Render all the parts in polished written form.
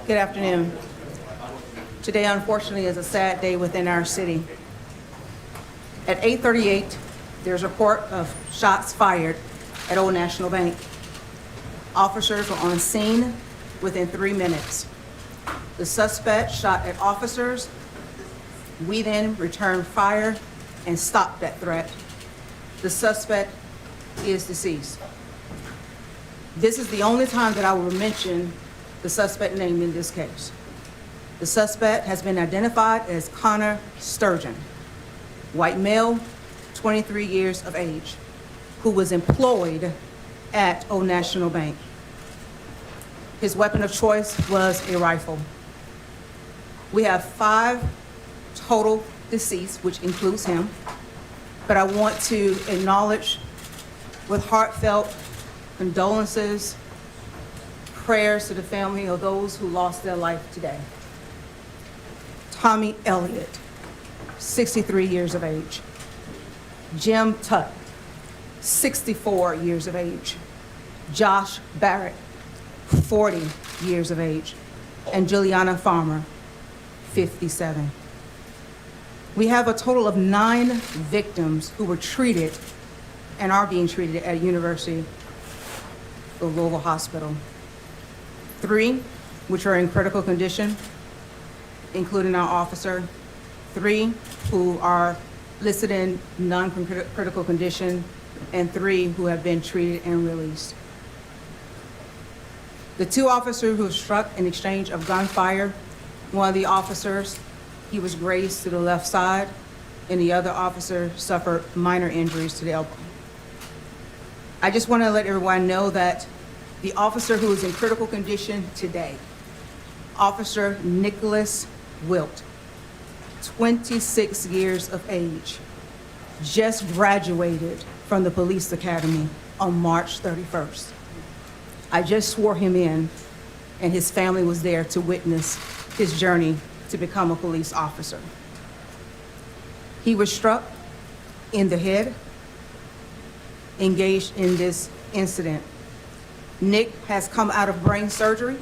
Good afternoon. Today, unfortunately, is a sad day within our city. At 8:38, there's a report of shots fired at Old National Bank. Officers were on scene within 3 minutes. The suspect shot at officers. We then returned fire and stopped that threat. The suspect is deceased. This is the only time that I will mention the suspect name in this case. The suspect has been identified as Connor Sturgeon, white male, 23 years of age, who was employed at Old National Bank. His weapon of choice was a rifle. We have 5 total deceased, which includes him, but I want to acknowledge with heartfelt condolences, prayers to the family of those who lost their life today. Tommy Elliott, 63 years of age. Jim Tutt, 64 years of age. Josh Barrett, 40 years of age. And Juliana Farmer, 57. We have a total of 9 victims who were treated and are being treated at University of Louisville Hospital. 3, which are in critical condition, including our officer. 3 who are listed in non-critical condition, and 3 who have been treated and released. The 2 officers who struck in exchange of gunfire, one of the officers, he was grazed to the left side, and the other officer suffered minor injuries to the elbow. I just want to let everyone know that the officer who is in critical condition today, Officer Nicholas Wilt, 26 years of age, just graduated from the police academy on March 31st. I just swore him in, and his family was there to witness his journey to become a police officer. He was struck in the head, engaged in this incident. Nick has come out of brain surgery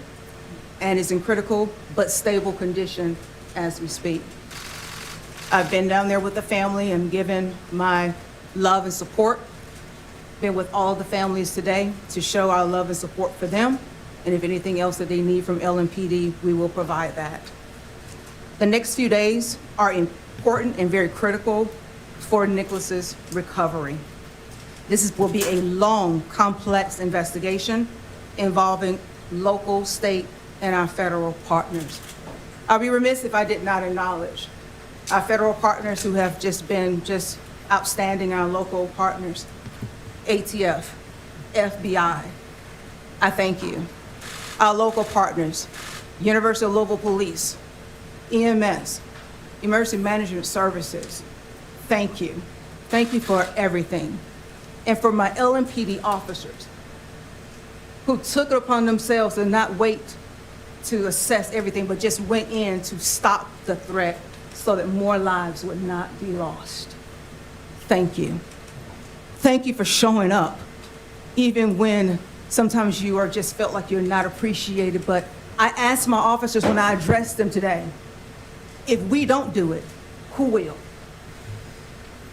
and is in critical but stable condition as we speak. I've been down there with the family and given my love and support. Been with all the families today to show our love and support for them. And if anything else that they need from LMPD, we will provide that. The next few days are important and very critical for Nicholas's recovery. This will be a long, complex investigation involving local, state, and our federal partners. I'd be remiss if I did not acknowledge our federal partners who have just been outstanding, our local partners, ATF, FBI. I thank you. Our local partners, University of Louisville Police, EMS, Emergency Management Services. Thank you. Thank you for everything. And for my LMPD officers who took it upon themselves to not wait to assess everything, but just went in to stop the threat so that more lives would not be lost. Thank you. Thank you for showing up, even when sometimes you are just felt like you're not appreciated. But I asked my officers when I addressed them today, if we don't do it, who will?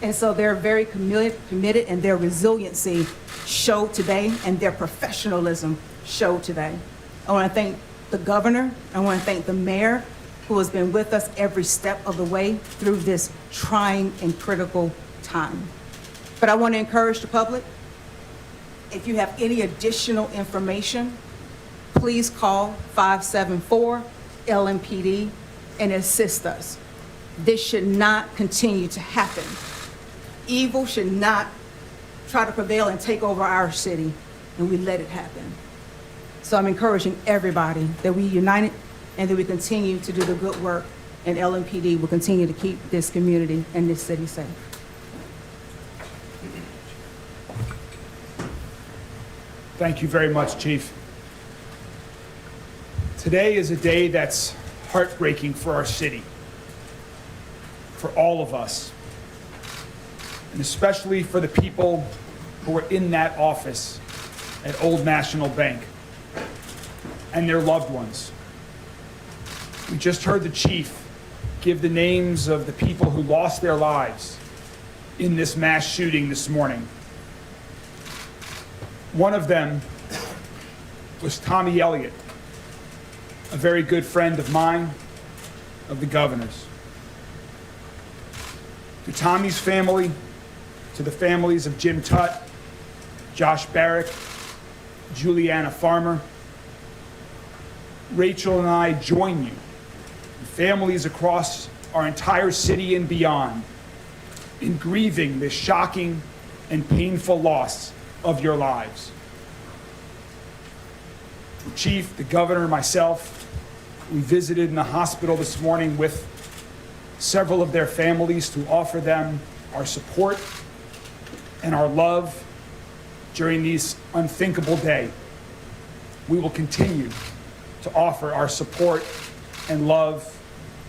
And so they're very committed, and their resiliency showed today, and their professionalism showed today. I want to thank the governor. I want to thank the mayor, who has been with us every step of the way through this trying and critical time. But I want to encourage the public, if you have any additional information, please call 574-LMPD and assist us. This should not continue to happen. Evil should not try to prevail and take over our city, and we let it happen. So I'm encouraging everybody that we unite and that we continue to do the good work, and LMPD will continue to keep this community and this city safe. Thank you very much, Chief. Today is a day that's heartbreaking for our city, for all of us, and especially for the people who were in that office at Old National Bank and their loved ones. We just heard the chief give the names of the people who lost their lives in this mass shooting this morning. One of them was Tommy Elliott, a very good friend of mine, of the governor's. To Tommy's family, to the families of Jim Tutt, Josh Barrick, Juliana Farmer, Rachel and I join you, and families across our entire city and beyond, in grieving this shocking and painful loss of your lives. The chief, the governor, myself, we visited in the hospital this morning with several of their families to offer them our support and our love during this unthinkable day. We will continue to offer our support and love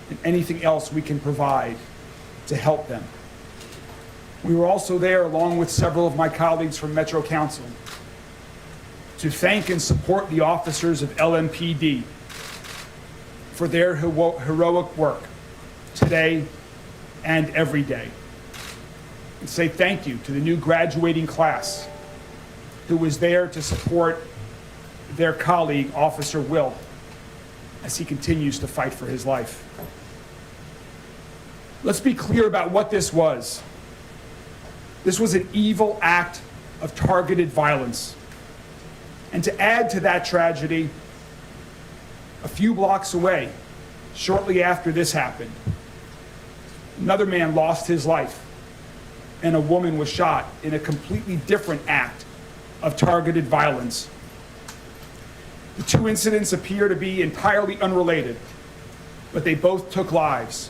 and anything else we can provide to help them. We were also there, along with several of my colleagues from Metro Council, to thank and support the officers of LMPD for their heroic work today and every day. And say thank you to the new graduating class who was there to support their colleague, Officer Will, as he continues to fight for his life. Let's be clear about what this was. This was an evil act of targeted violence. And to add to that tragedy, a few blocks away, shortly after this happened, another man lost his life and a woman was shot in a completely different act of targeted violence. The two incidents appear to be entirely unrelated, but they both took lives.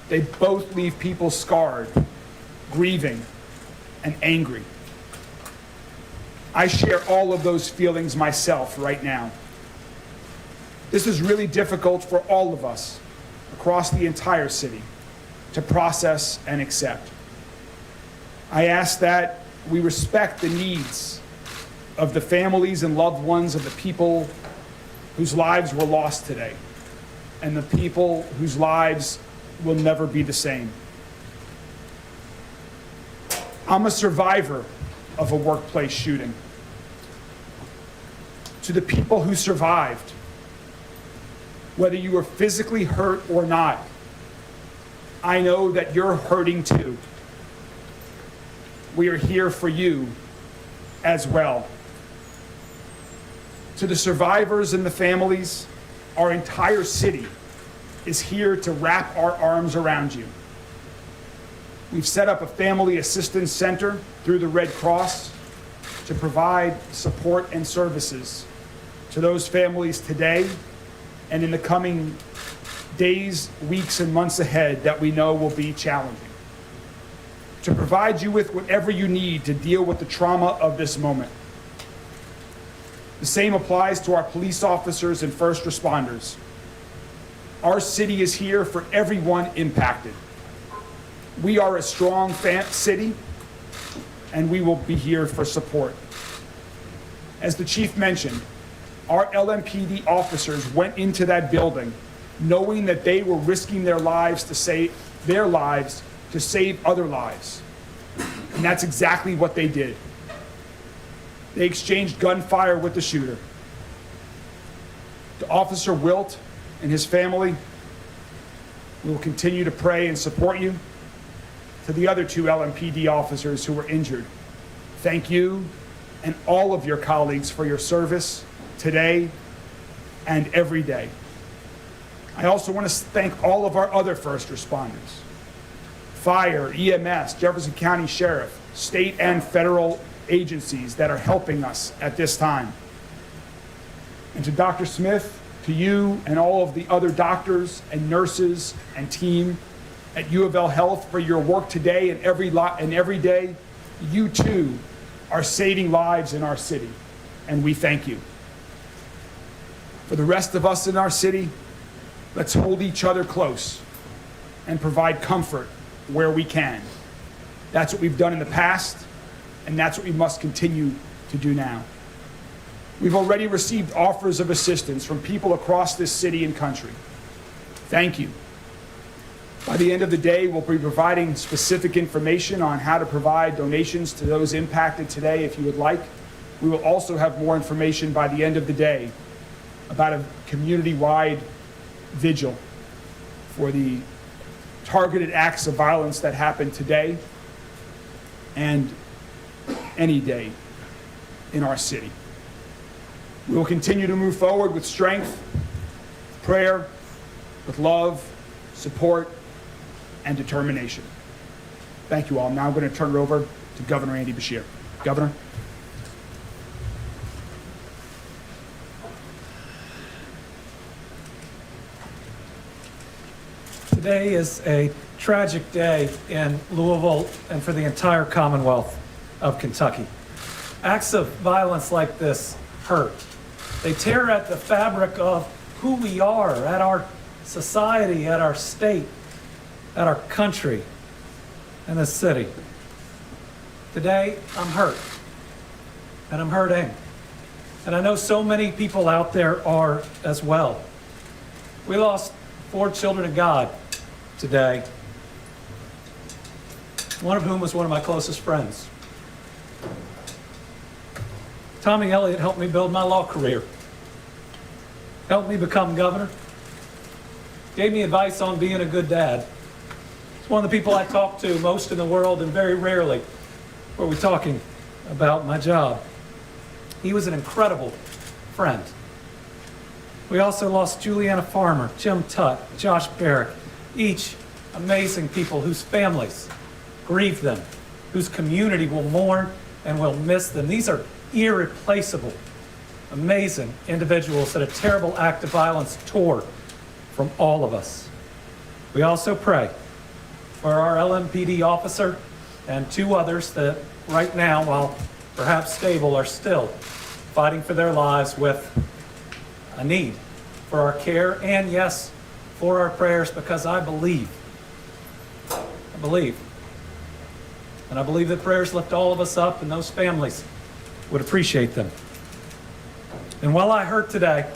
They both leave people scarred, grieving, and angry. I share all of those feelings myself right now. This is really difficult for all of us across the entire city to process and accept. I ask that we respect the needs of the families and loved ones of the people whose lives were lost today, and the people whose lives will never be the same. I'm a survivor of a workplace shooting. To the people who survived, whether you were physically hurt or not, I know that you're hurting too. We are here for you as well. To the survivors and the families, our entire city is here to wrap our arms around you. We've set up a family assistance center through the Red Cross to provide support and services to those families today and in the coming days, weeks, and months ahead that we know will be challenging. To provide you with whatever you need to deal with the trauma of this moment. The same applies to our police officers and first responders. Our city is here for everyone impacted. We are a strong city, and we will be here for support. As the chief mentioned, our LMPD officers went into that building knowing that they were risking their lives to save other lives. And that's exactly what they did. They exchanged gunfire with the shooter. To Officer Wilt and his family, we will continue to pray and support you. To the other two LMPD officers who were injured, thank you and all of your colleagues for your service today and every day. I also want to thank all of our other first responders, fire, EMS, Jefferson County Sheriff, state and federal agencies that are helping us at this time. And to Dr. Smith, to you and all of the other doctors and nurses and team at U of L Health for your work today and every day, you too are saving lives in our city, and we thank you. For the rest of us in our city, let's hold each other close and provide comfort where we can. That's what we've done in the past, and that's what we must continue to do now. We've already received offers of assistance from people across this city and country. Thank you. By the end of the day, we'll be providing specific information on how to provide donations to those impacted today if you would like. We will also have more information by the end of the day about a community-wide vigil for the targeted acts of violence that happened today and any day in our city. We will continue to move forward with strength, prayer, with love, support, and determination. Thank you all. Now I'm going to turn it over to Governor Andy Beshear. Governor. Today is a tragic day in Louisville and for the entire Commonwealth of Kentucky. Acts of violence like this hurt. They tear at the fabric of who we are, at our society, at our state, at our country, and this city. Today, I'm hurt, and I'm hurting. And I know so many people out there are as well. We lost 4 children of God today, one of whom was one of my closest friends. Tommy Elliott helped me build my law career, helped me become governor, gave me advice on being a good dad. It's one of the people I talk to most in the world, and very rarely were we talking about my job. He was an incredible friend. We also lost Juliana Farmer, Jim Tutt, Josh Barrick, each amazing people whose families grieve them, whose community will mourn and will miss them. These are irreplaceable, amazing individuals that a terrible act of violence tore from all of us. We also pray for our LMPD officer and 2 others that right now, while perhaps stable, are still fighting for their lives with a need for our care and, yes, for our prayers, because I believe, and I believe that prayers lift all of us up, and those families would appreciate them. And while I hurt today,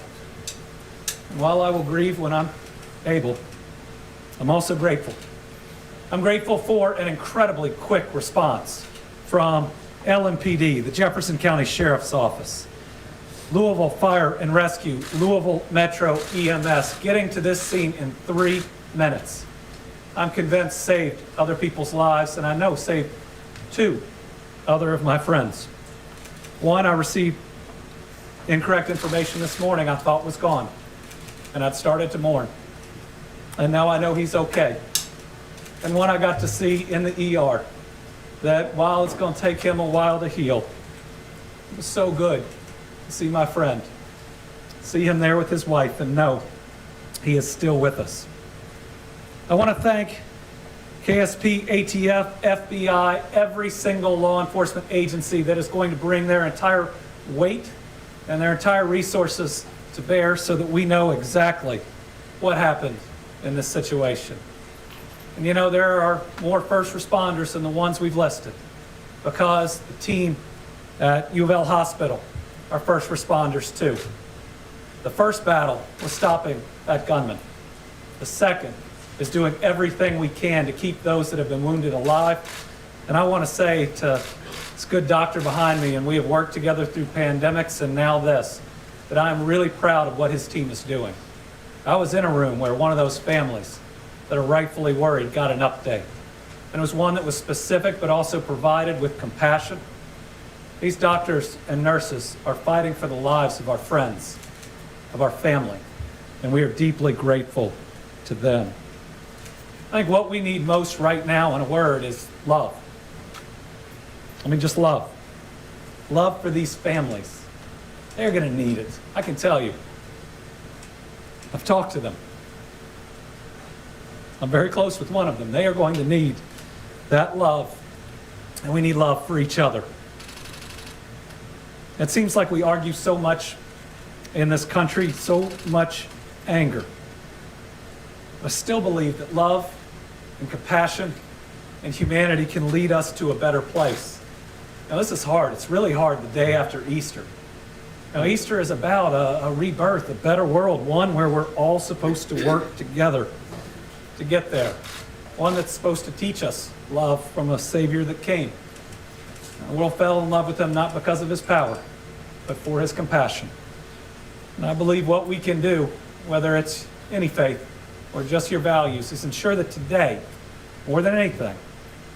and while I will grieve when I'm able, I'm also grateful. I'm grateful for an incredibly quick response from LMPD, the Jefferson County Sheriff's Office, Louisville Fire and Rescue, Louisville Metro EMS, getting to this scene in 3 minutes. I'm convinced saved other people's lives, and I know saved 2 other of my friends. One, I received incorrect information this morning I thought was gone, and I'd started to mourn. And now I know he's okay. And one I got to see in the ER, that while it's going to take him a while to heal, it was so good to see my friend, see him there with his wife, and know he is still with us. I want to thank KSP, ATF, FBI, every single law enforcement agency that is going to bring their entire weight and their entire resources to bear so that we know exactly what happened in this situation. And you know, there are more first responders than the ones we've listed, because the team at U of L Hospital are first responders too. The first battle was stopping that gunman. The second is doing everything we can to keep those that have been wounded alive. And I want to say to this good doctor behind me, and we have worked together through pandemics and now this, that I am really proud of what his team is doing. I was in a room where one of those families that are rightfully worried got an update. And it was one that was specific but also provided with compassion. These doctors and nurses are fighting for the lives of our friends, of our family, and we are deeply grateful to them. I think what we need most right now, in a word, is love. I mean, just love. Love for these families. They're going to need it. I can tell you. I've talked to them. I'm very close with one of them. They are going to need that love, and we need love for each other. It seems like we argue so much in this country, so much anger. I still believe that love and compassion and humanity can lead us to a better place. Now, this is hard. It's really hard the day after Easter. Now, Easter is about a rebirth, a better world, one where we're all supposed to work together to get there. One that's supposed to teach us love from a Savior that came. The world fell in love with him not because of his power, but for his compassion. And I believe what we can do, whether it's any faith or just your values, is ensure that today, more than anything,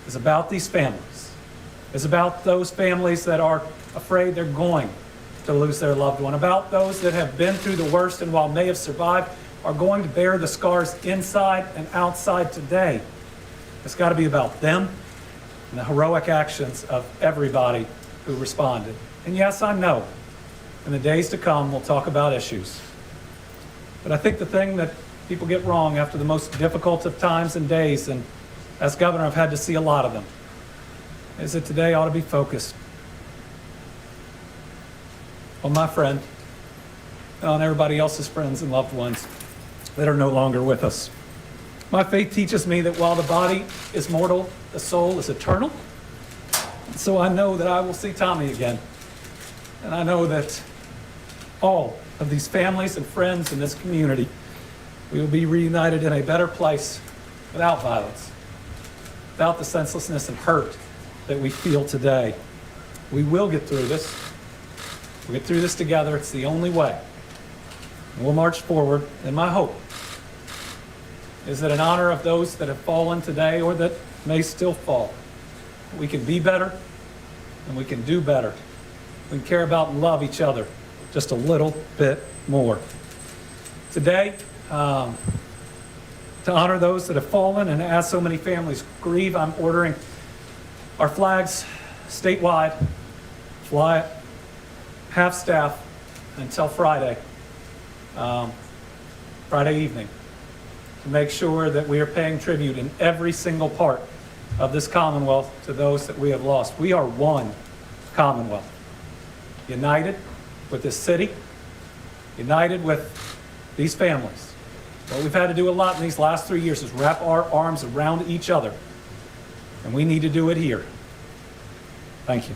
is about these families. Is about those families that are afraid they're going to lose their loved one, about those that have been through the worst and while may have survived, are going to bear the scars inside and outside today. It's got to be about them and the heroic actions of everybody who responded. And yes, I know, in the days to come, we'll talk about issues. But I think the thing that people get wrong after the most difficult of times and days, and as governor, I've had to see a lot of them, is that today ought to be focused on my friend and on everybody else's friends and loved ones that are no longer with us. My faith teaches me that while the body is mortal, the soul is eternal. And so I know that I will see Tommy again. And I know that all of these families and friends in this community, we will be reunited in a better place without violence, without the senselessness and hurt that we feel today. We will get through this. We'll get through this together. It's the only way. And we'll march forward. And my hope is that in honor of those that have fallen today or that may still fall, we can be better and we can do better. We can care about and love each other just a little bit more. Today, to honor those that have fallen and as so many families grieve, I'm ordering our flags statewide, fly it, half staff until Friday evening, to make sure that we are paying tribute in every single part of this Commonwealth to those that we have lost. We are one Commonwealth, united with this city, united with these families. What we've had to do a lot in these last 3 years is wrap our arms around each other, and we need to do it here. Thank you.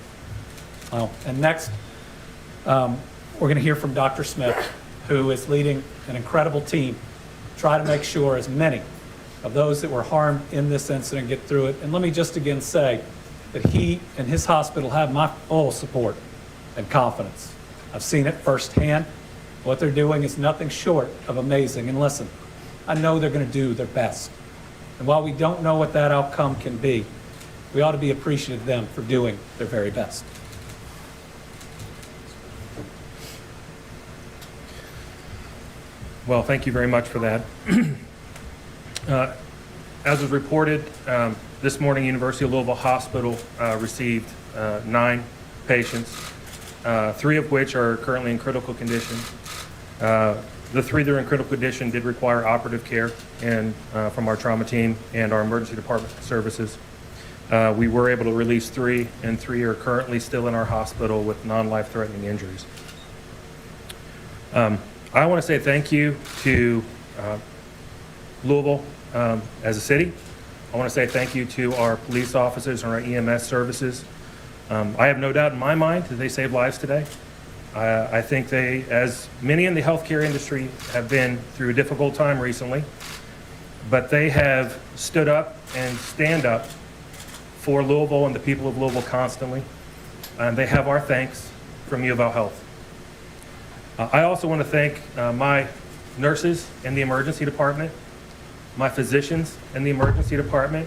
And next, we're going to hear from Dr. Smith, who is leading an incredible team to try to make sure as many of those that were harmed in this incident get through it. And let me just again say that he and his hospital have my full support and confidence. I've seen it firsthand. What they're doing is nothing short of amazing. And listen, I know they're going to do their best. And while we don't know what that outcome can be, we ought to be appreciative of them for doing their very best. Well, thank you very much for that. As was reported, this morning, University of Louisville Hospital received 9 patients, 3 of which are currently in critical condition. The 3 that are in critical condition did require operative care and from our trauma team and our emergency department services. We were able to release 3, and 3 are currently still in our hospital with non-life-threatening injuries. I want to say thank you to Louisville as a city. I want to say thank you to our police officers and our EMS services. I have no doubt in my mind that they saved lives today. I think they, as many in the healthcare industry, have been through a difficult time recently, but they have stood up and stand up for Louisville and the people of Louisville constantly. And they have our thanks from U of L Health. I also want to thank my nurses in the emergency department, my physicians in the emergency department.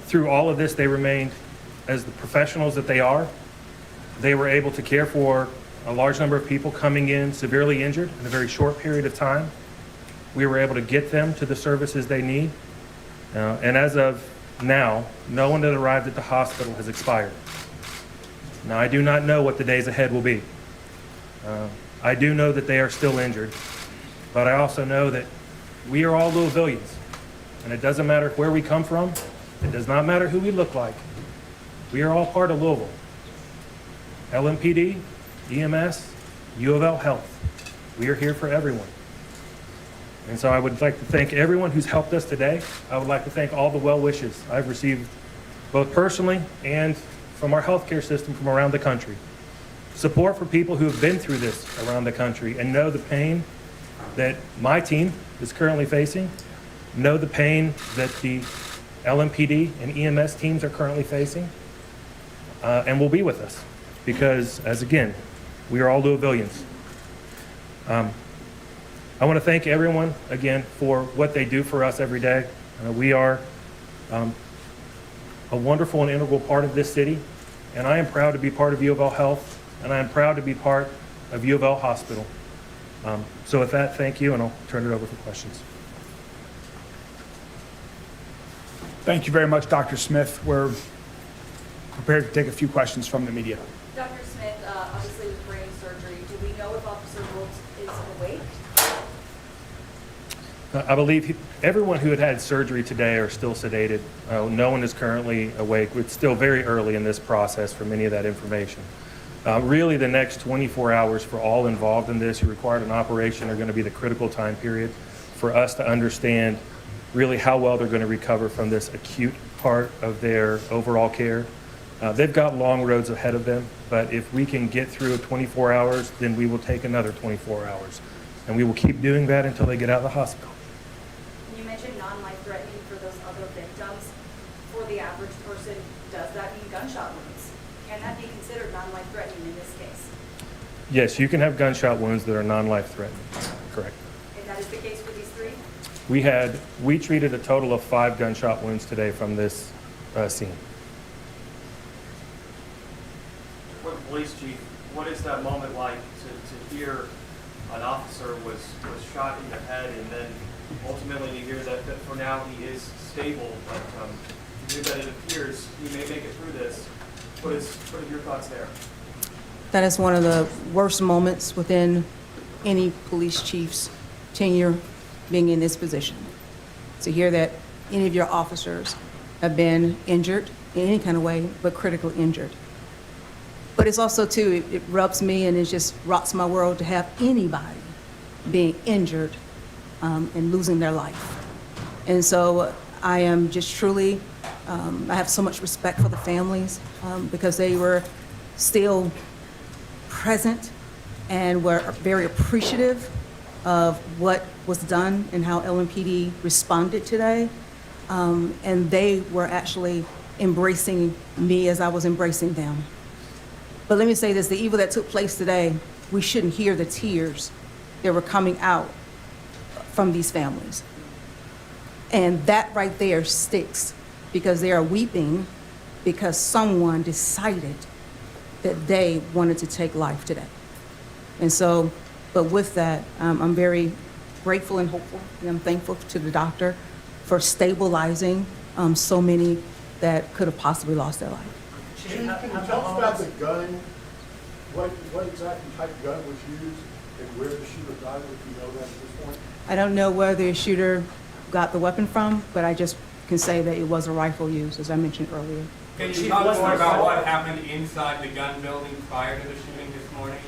Through all of this, they remained as the professionals that they are. They were able to care for a large number of people coming in severely injured in a very short period of time. We were able to get them to the services they need. And as of now, no one that arrived at the hospital has expired. Now, I do not know what the days ahead will be. I do know that they are still injured, but I also know that we are all Louisvillians, and it doesn't matter where we come from. It does not matter who we look like. We are all part of Louisville. LMPD, EMS, U of L Health. We are here for everyone. And so I would like to thank everyone who's helped us today. I would like to thank all the well wishes I've received, both personally and from our healthcare system from around the country. support for people who have been through this around the country and know the pain that my team is currently facing, know the pain that the LMPD and EMS teams are currently facing, and will be with us because, as again, we are all Louisvillians. I want to thank everyone again for what they do for us every day. We are a wonderful and integral part of this city, and I am proud to be part of U of L Health, and I am proud to be part of U of L Hospital. So with that, thank you, and I'll turn it over for questions. Thank you very much, Dr. Smith. We're prepared to take a few questions from the media. Dr. Smith, obviously with brain surgery, do we know if Officer Wilkes is awake? I believe everyone who had surgery today are still sedated. No one is currently awake. It's still very early in this process for many of that information. Really, the next 24 hours for all involved in this who required an operation are going to be the critical time period for us to understand really how well they're going to recover from this acute part of their overall care. They've got long roads ahead of them, but if we can get through 24 hours, then we will take another 24 hours. And we will keep doing that until they get out of the hospital. You mentioned non-life-threatening for those other victims. For the average person, does that mean gunshot wounds? Can that be considered non-life-threatening in this case? Yes, you can have gunshot wounds that are non-life-threatening. Correct. And that is the case for these three? We treated a total of 5 gunshot wounds today from this scene. For the police chief, what is that moment like to hear an officer was shot in the head, and then ultimately to hear that for now he is stable, but to hear that it appears he may make it through this? What are your thoughts there? That is one of the worst moments within any police chief's tenure being in this position. To hear that any of your officers have been injured in any kind of way, but critically injured. But it's also, too, it rubs me and it just rocks my world to have anybody being injured and losing their life. And so I am just truly, I have so much respect for the families because they were still present and were very appreciative of what was done and how LMPD responded today. And they were actually embracing me as I was embracing them. But let me say this, the evil that took place today, we shouldn't hear the tears that were coming out from these families. And that right there sticks because they are weeping because someone decided that they wanted to take life today. And so, but with that, I'm very grateful and hopeful, and I'm thankful to the doctor for stabilizing so many that could have possibly lost their life. Can you tell us about the gun? What exactly type of gun was used and where the shooter got it, if you know that at this point? I don't know where the shooter got the weapon from, but I just can say that it was a rifle used, as I mentioned earlier. Can you talk more about what happened inside the gun building prior to the shooting this morning?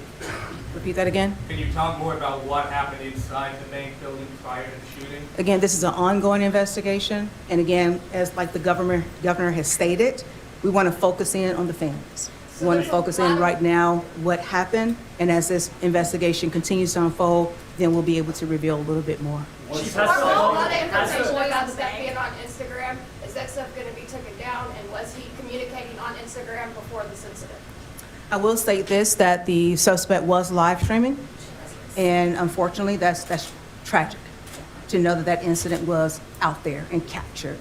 Repeat that again? Can you talk more about what happened inside the bank building prior to the shooting? Again, this is an ongoing investigation, and again, as like the governor has stated, we want to focus in on the families. We want to focus in right now what happened, and as this investigation continues to unfold, then we'll be able to reveal a little bit more. Are all that information about stuff being on Instagram, is that stuff going to be taken down, and was he communicating on Instagram before this incident? I will state this, that the suspect was live streaming, and unfortunately, that's tragic to know that that incident was out there and captured.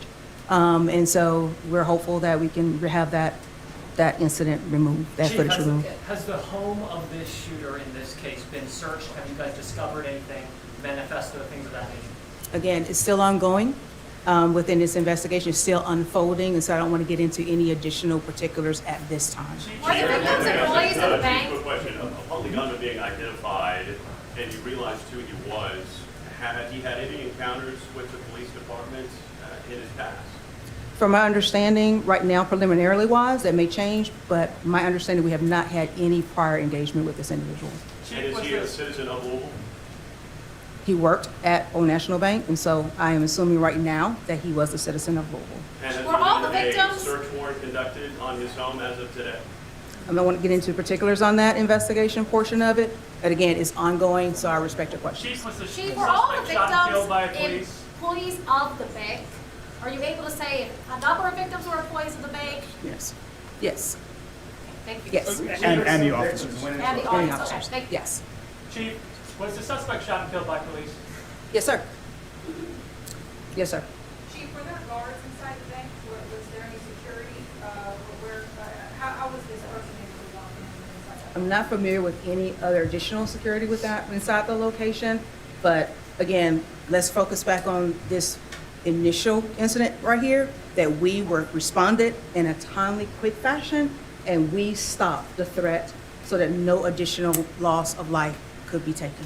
And so we're hopeful that we can have that incident removed, that Chief, footage removed. has the home of this shooter in this case been searched? Have you guys discovered anything, manifesto, things of that nature? Again, it's still ongoing within this investigation. It's still unfolding, and so I don't want to get into any additional particulars at this time. Were the victims employees of the bank? Quick question. Upon the gunman being identified and you realized who he was, had he had any encounters with the police department in his past? From my understanding, right now preliminarily wise, that may change, but my understanding, we have not had any prior engagement with this individual. And is he a citizen of Louisville? He worked at Old National Bank, and so I am assuming right now that he was a citizen of Louisville. And has Were all the there been a victims- search warrant conducted on his home as of today? I don't want to get into particulars on that investigation portion of it, but again, it's ongoing, so I respect your question. Chief, was the Chief, were all the suspect shot and killed by victims police? employees of the bank? Are you able to say if a number of victims were employees of the bank? Yes, yes, Thank you. yes. And the officers. And the Any audience, okay, officers. thank you. Yes, Chief, was the suspect shot and killed by police? yes, sir. Yes, sir. Chief, were there guards inside the bank? Was there any security? How was this person able to walk in inside that? I'm not familiar with any other additional security with that inside the location, but again, let's focus back on this initial incident right here, that we responded in a timely, quick fashion, and we stopped the threat so that no additional loss of life could be taken.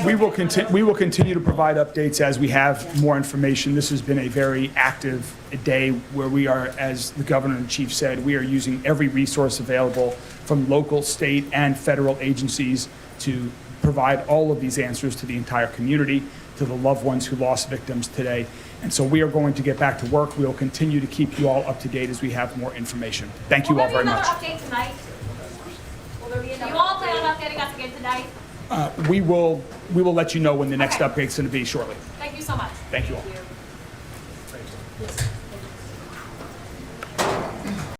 We will continue to provide updates as we have more information. This has been a very active day where we are, as the governor and chief said, we are using every resource available from local, state, and federal agencies to provide all of these answers to the entire community, to the loved ones who lost victims today. And so we are going to get back to work. We will continue to keep you all up to date as we have more information. Thank you all very much. Will there be another update tonight? Will there be Do another? you all plan on updating us again tonight? We will let you know when the next Okay. update's going to be shortly. Thank you so much. Thank you all. Thank you.